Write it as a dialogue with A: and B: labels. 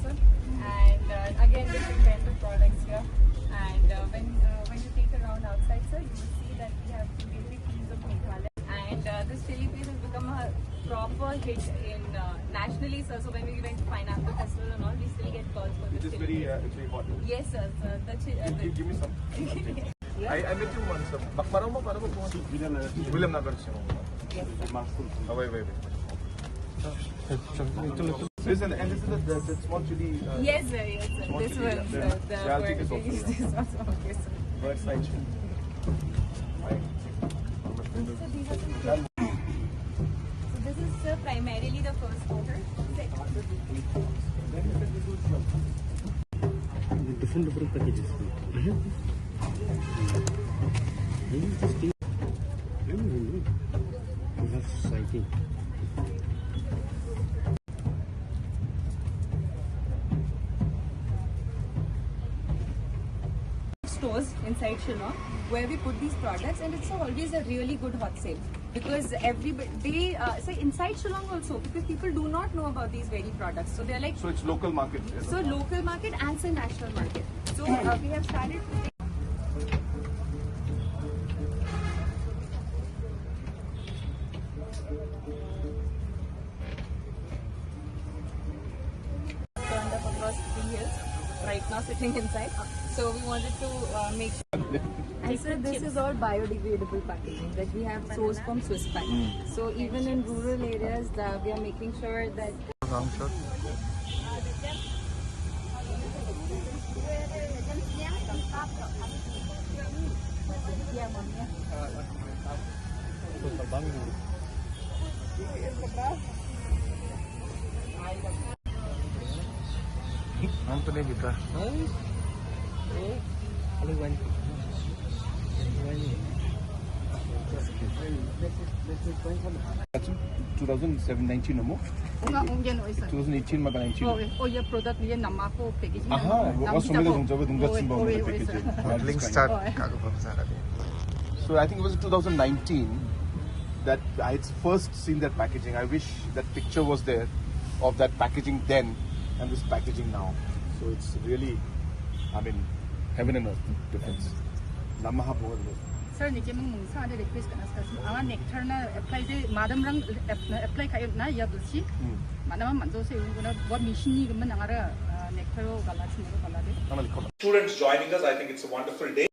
A: person. And again, we invent the products here. And when you take around outside, sir, you will see that we have basic teams of Meghalaya. And this chili paste has become a proper hit in nationally, sir. So when we went to Pineapple Festival and all, we still get calls for this.
B: It is very, it's very hot.
A: Yes, sir.
B: Give me some.
A: Yeah.
B: I met you once. Parang William Nagar.
A: Yes, sir.
B: Oh, wait. Listen, and this is the small chili.
A: Yes, sir. Yes, sir.
B: Small
A: This
B: chili,
A: one,
B: yeah.
A: sir. The
B: Yeah, I'll take this
A: bird-
B: also.
A: this one, okay, sir.
B: Bird's eye chili.
A: So these are some. So this is primarily the first quarter.
C: Different packages. We have society.
A: Stores inside Shillong where we put these products, and it's always a really good hot sale because everybody so inside Shillong also, because people do not know about these very products, so they're like,
B: So it's local market.
A: so local market and so national market. So we have started turned up across 3 years, right now sitting inside. So we wanted to make sure. And sir, this is all biodegradable packaging that we have sourced from Swiss Pack. So even in rural areas, we are making sure that. Yeah, Mom, yeah.
B: Nonton ya kita.
C: Only one.
B: 2019 mo?
D: Ungyan o isa.
B: 2018 maka 19.
D: O ya product niya nama ko packaging.
B: Aha, was familiar with Dungatsun Bomb packaging.
C: Link start kagapapasara.
B: So I think it was 2019 that I had first seen that packaging. I wish that picture was there of that packaging then and this packaging now. So it's really, I mean, heaven and earth difference. Namaha board.
D: Sir, ni kemang mungsa ada request kan asal awan nectar na apply je madam rang apply kayo na ya dulci. Mana man manzo se unguna buat machine ni gemen angara nectar o galasi mo galade.
B: Students joining us, I think it's a wonderful day.